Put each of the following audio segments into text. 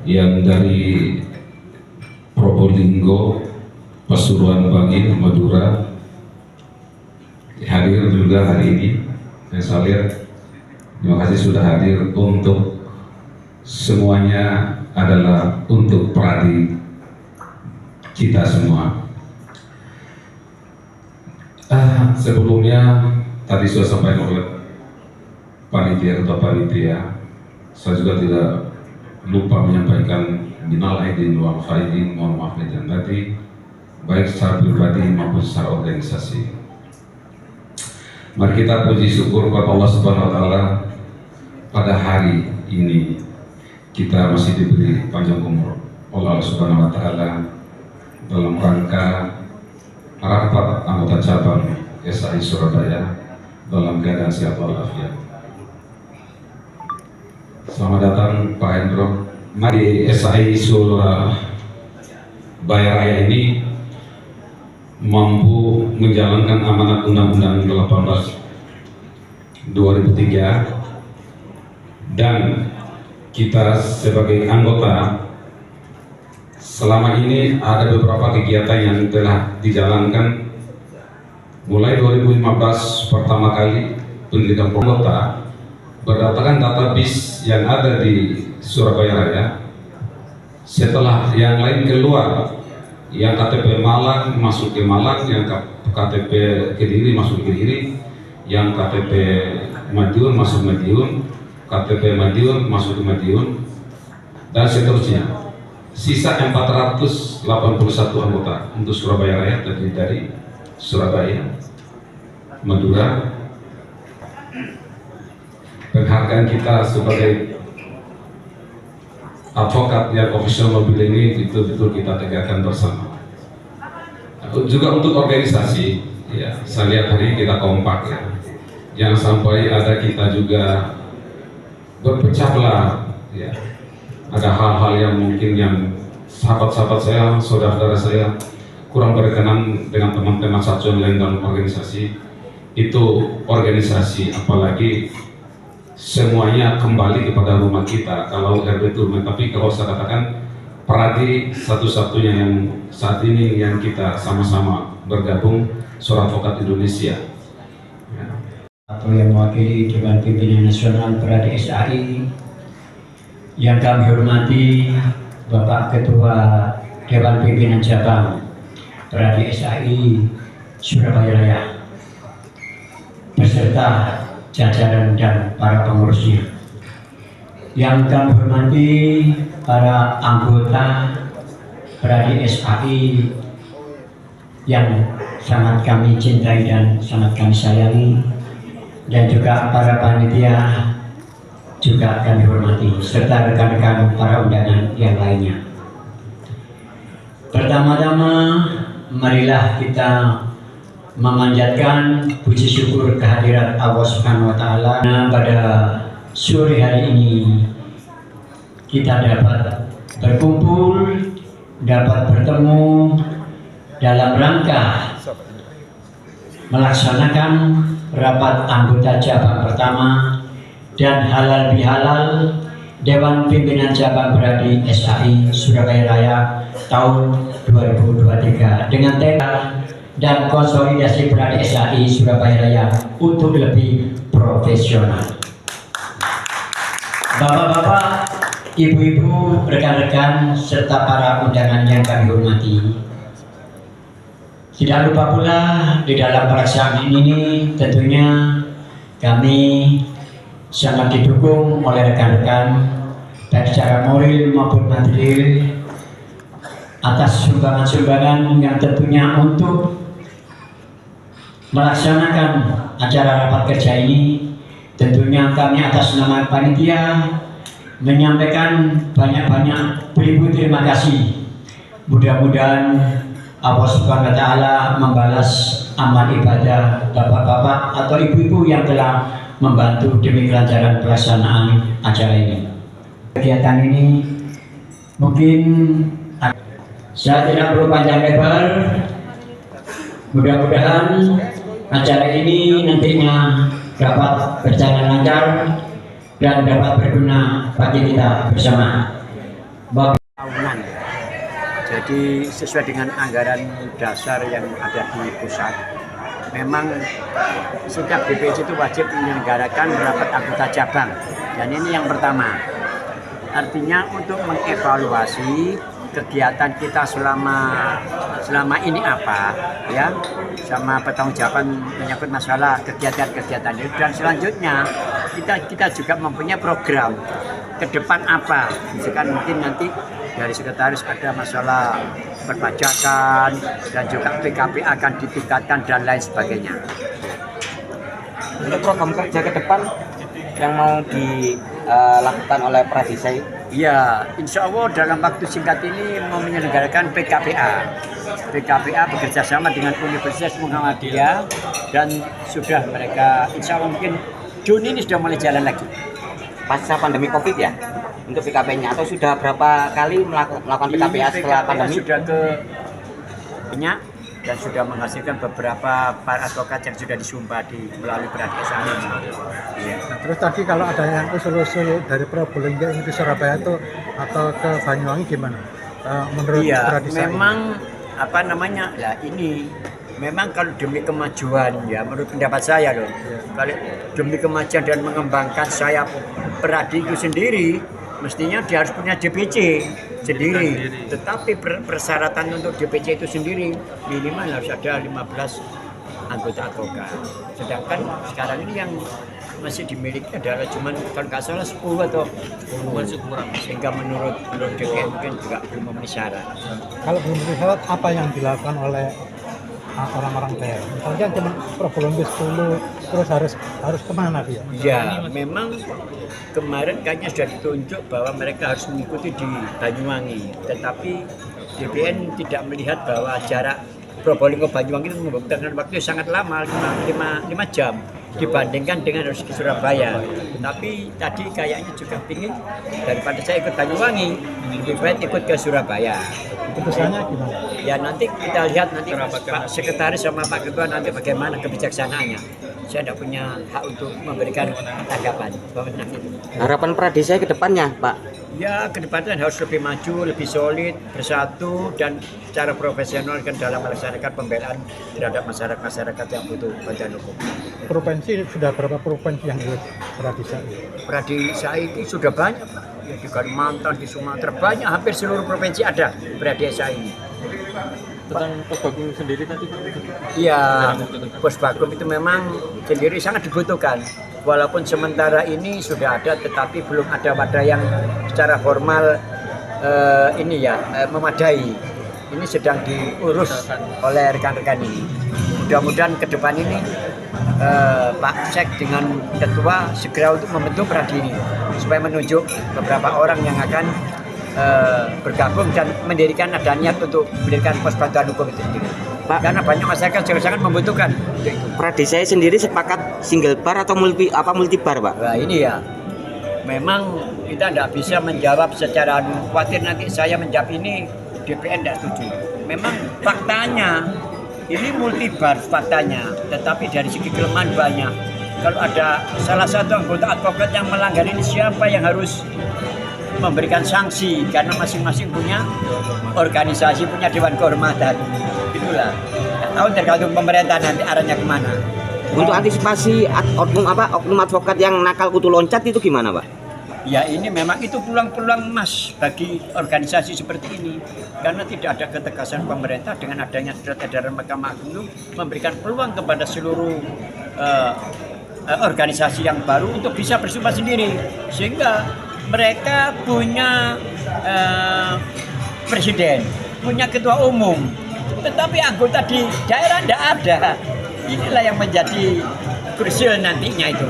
yang dari Probolinggo, Pasuruan, Bangil, Madura hadir juga hari ini. Saya lihat, terima kasih sudah hadir. Untuk semuanya adalah untuk pradi kita semua. Sebelumnya tadi sudah sampaikan oleh panitia, ketua panitia, saya juga tidak lupa menyampaikan minal aidin wal faizin, mohon maaf lahir dan batin, baik secara pribadi maupun secara organisasi. Mari kita puji syukur kepada Allah Subhanahu wa taala, pada hari ini kita masih diberi panjang umur oleh Allah Subhanahu wa taala dalam rangka rapat anggota cabang SAI Surabaya dalam keadaan sehat walafiat. Selamat datang Pak Hendro. Di SAI Surabaya Raya ini mampu menjalankan amanat Undang-Undang 18 2003, dan kita sebagai anggota selama ini ada beberapa kegiatan yang telah dijalankan. Mulai 2015 pertama kali pendidikan anggota berdasarkan database yang ada di Surabaya Raya. Setelah yang lain keluar, yang KTP Malang masuk ke Malang, yang KTP Kediri masuk ke Kediri, yang KTP Madiun masuk Madiun, KTP Madiun masuk ke Madiun, dan seterusnya. Sisa 481 anggota untuk Surabaya Raya terdiri dari Surabaya, Madura. Penghargaan kita sebagai advokat yang official mobil ini betul-betul kita tegakkan bersama. Juga untuk organisasi, ya, saya lihat hari ini kita kompak ya. Jangan sampai ada kita juga berpecah belah, ya. Ada hal-hal yang mungkin yang sahabat-sahabat saya, saudara-saudara saya kurang berkenan dengan teman-teman satu lain dalam organisasi. Itu organisasi, apalagi semuanya kembali kepada rumah kita. Kalau RB itu, tapi kalau saya katakan pradi satu-satunya yang saat ini yang kita sama-sama bergabung, Surat Advokat Indonesia. Atau yang mewakili Dewan Pimpinan Nasional Pradi SAI, yang kami hormati Bapak Ketua Dewan Pimpinan Cabang Pradi SAI Surabaya Raya, beserta jajaran dan para pengurusnya. Yang kami hormati para anggota Pradi SAI yang sangat kami cintai dan sangat kami sayangi, dan juga para panitia juga kami hormati, serta rekan-rekan para undangan yang lainnya. Pertama-tama, marilah kita memanjatkan puji syukur kehadirat Allah Subhanahu wa taala. Pada sore hari ini kita dapat berkumpul, dapat bertemu dalam rangka melaksanakan rapat anggota cabang pertama dan halal bihalal Dewan Pimpinan Cabang Pradi SAI Surabaya Raya tahun 2023 dengan tema dan konsolidasi Pradi SAI Surabaya Raya untuk lebih profesional. Bapak-bapak, ibu-ibu, rekan-rekan, serta para undangan yang kami hormati, tidak lupa pula di dalam pelaksanaan ini tentunya kami sangat didukung oleh rekan-rekan baik secara moral maupun material atas sumbangan-sumbangan yang tentunya untuk melaksanakan acara rapat kerja ini. Tentunya kami atas nama panitia menyampaikan banyak-banyak beribu terima kasih. Mudah-mudahan Allah Subhanahu wa taala membalas amal ibadah bapak-bapak atau ibu-ibu yang telah membantu demi kelancaran pelaksanaan acara ini. Kegiatan ini mungkin saya tidak perlu panjang lebar. Mudah-mudahan acara ini nantinya dapat berjalan lancar dan dapat berguna bagi kita bersama. tahunan. Jadi sesuai dengan anggaran dasar yang ada di pusat, memang setiap DPC itu wajib menyelenggarakan rapat anggota cabang. Dan ini yang pertama. Artinya untuk mengevaluasi kegiatan kita selama ini apa, ya, sama pertanggungjawaban menyangkut masalah kegiatan-kegiatan itu. Dan selanjutnya kita juga mempunyai program ke depan apa. Misalkan mungkin nanti dari sekretaris ada masalah perpajakan dan juga PKP akan ditingkatkan dan lain sebagainya. Untuk program kerja ke depan yang mau dilakukan oleh Pradisai? Ya, insya Allah dalam waktu singkat ini mau menyelenggarakan PKPA. PKPA bekerja sama dengan Universitas Muhammadiyah dan sudah mereka insya Allah mungkin Juni ini sudah mulai jalan lagi. Pasca pandemi COVID ya? Untuk PKP-nya atau sudah berapa kali melakukan PKPA setelah pandemi? Sudah ke banyak dan sudah menghasilkan beberapa para advokat yang sudah disumpah melalui Pradisai. Iya. Nah, terus tadi kalau ada yang usul-usul dari Probolinggo ini ke Surabaya itu atau ke Banyuwangi gimana? Menurut Pradisai? Memang apa namanya? Ya ini memang kalau demi kemajuan ya menurut pendapat saya loh. Kalau demi kemajuan dan mengembangkan saya Pradi itu sendiri mestinya dia harus punya DPC sendiri. Tetapi persyaratan untuk DPC itu sendiri minimal harus ada 15 anggota advokat. Sedangkan sekarang ini yang masih dimiliki adalah cuman kalau nggak salah 10 atau 10 masih kurang. Sehingga menurut DPR mungkin juga belum memenuhi syarat. Kalau belum memenuhi syarat apa yang dilakukan oleh orang-orang daerah? Misalnya cuma Probolinggo 10 terus harus kemana dia? Ya memang kemarin kayaknya sudah ditunjuk bahwa mereka harus mengikuti di Banyuwangi, tetapi DPN tidak melihat bahwa jarak Probolinggo Banyuwangi itu membutuhkan waktu sangat lama 5 jam dibandingkan dengan harus ke Surabaya. Tapi tadi kayaknya juga ingin daripada saya ikut Banyuwangi lebih baik ikut ke Surabaya. Keputusannya gimana? Ya nanti kita lihat nanti Pak Sekretaris sama Pak Ketua nanti bagaimana kebijaksanaannya. Saya tidak punya hak untuk memberikan tanggapan. Harapan Pradisai ke depannya, Pak? Ya ke depannya harus lebih maju, lebih solid, bersatu dan secara profesional kan dalam melaksanakan pembelaan terhadap masyarakat yang butuh bantuan hukum. Provinsi sudah berapa provinsi yang ikut Pradisai? Pradisai itu sudah banyak, Pak. Ya, di Kalimantan, di Sumatera, banyak hampir seluruh provinsi ada Pradisai ini. Tentang Posbagum sendiri tadi? Iya, Posbagum itu memang sendiri sangat dibutuhkan. Walaupun sementara ini sudah ada, tetapi belum ada wadah yang secara formal memadai. Ini sedang diurus oleh rekan-rekan ini. Mudah-mudahan ke depan ini Pak Sek dengan Ketua segera untuk membentuk Pradi ini supaya menunjuk beberapa orang yang akan bergabung dan mendirikan ada niat untuk mendirikan pos bantuan hukum itu sendiri. Pak, karena banyak masyarakat juga sangat membutuhkan itu. Pradisai sendiri sepakat single bar atau multi bar, Pak? Nah ini ya, memang kita tidak bisa menjawab secara khawatir nanti saya menjawab ini DPN tidak setuju. Memang faktanya ini multi bar faktanya, tetapi dari segi kelemahan banyak. Kalau ada salah satu anggota advokat yang melanggar ini siapa yang harus memberikan sanksi karena masing-masing punya organisasi, punya dewan kehormatan. Itulah. Tahu tergantung pemerintah nanti arahnya kemana. Untuk antisipasi oknum advokat yang nakal kutu loncat itu gimana, Pak? Ya ini memang itu peluang-peluang emas bagi organisasi seperti ini karena tidak ada ketegasan pemerintah dengan adanya surat edaran Mahkamah Agung memberikan peluang kepada seluruh organisasi yang baru untuk bisa bersumpah sendiri sehingga mereka punya presiden, punya ketua umum, tetapi anggota di daerah tidak ada. Inilah yang menjadi krusial nantinya itu.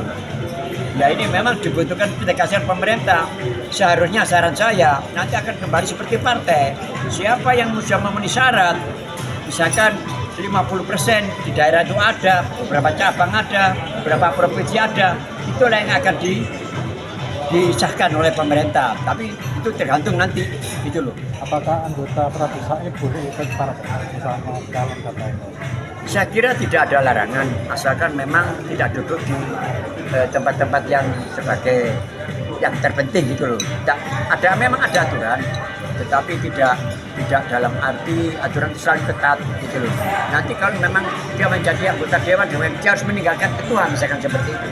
Ya ini memang dibutuhkan ketegasan pemerintah. Seharusnya saran saya nanti akan kembali seperti partai. Siapa yang sudah memenuhi syarat, misalkan 50% di daerah itu ada, beberapa cabang ada, beberapa provinsi ada, itulah yang akan disahkan oleh pemerintah. Tapi itu tergantung nanti gitu loh. Apakah anggota Pradisai boleh ikut partai misalnya calon katanya? Saya kira tidak ada larangan asalkan memang tidak duduk di tempat-tempat yang sebagai yang terpenting gitu loh. Memang ada aturan, tetapi tidak dalam arti aturan itu selalu ketat gitu loh. Nanti kalau memang dia menjadi anggota dewan, dia harus meninggalkan ketua misalkan seperti itu.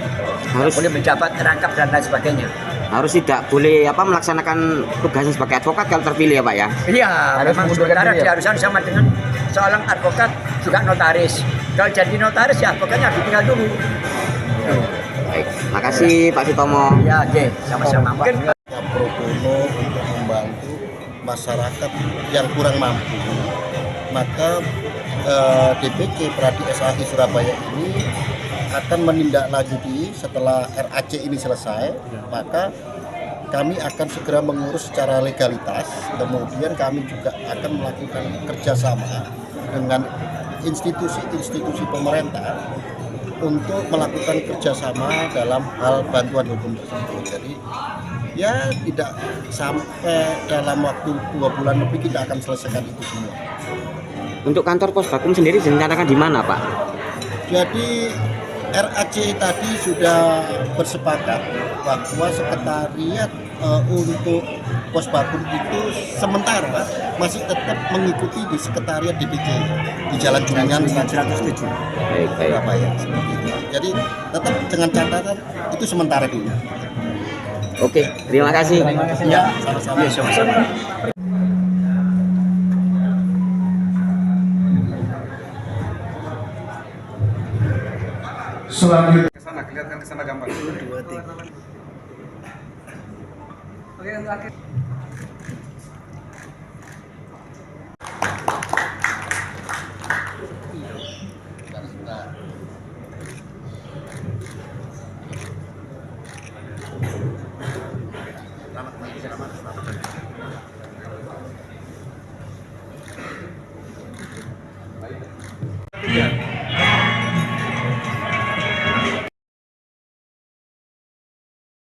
Harus Boleh menjabat rangkap dan lain sebagainya. harus tidak boleh melaksanakan tugasnya sebagai advokat kalau terpilih ya Pak ya. Iya, Harus memang mengundurkan sementara diri ya? dia harus sama dengan seorang advokat juga notaris. Kalau jadi notaris ya advokatnya ditinggal dulu. Baik, makasih Pak Sutomo. Ya, oke, sama-sama. Mungkin yang pro bono untuk membantu masyarakat yang kurang mampu, maka DPC Pradi SAI Surabaya ini akan menindaklanjuti setelah RAC ini selesai, maka kami akan segera mengurus secara legalitas, kemudian kami juga akan melakukan kerjasama dengan institusi-institusi pemerintah untuk melakukan kerjasama dalam hal bantuan hukum tersebut. Jadi ya tidak sampai dalam waktu 2 bulan lebih kita akan selesaikan itu semua. Untuk kantor pos Bakum sendiri direncanakan di mana Pak? Jadi RAC tadi sudah bersepakat bahwa sekretariat untuk pos Bakum itu sementara masih tetap mengikuti di sekretariat DPC di Jalan Kuningan 107 Baik. Surabaya seperti itu. Jadi tetap dengan catatan itu sementara dulu. Oke, terima kasih. Ya, sama-sama. ya, sama-sama. Selanjutnya ke sana, kelihatan ke sana gambar. Selamat.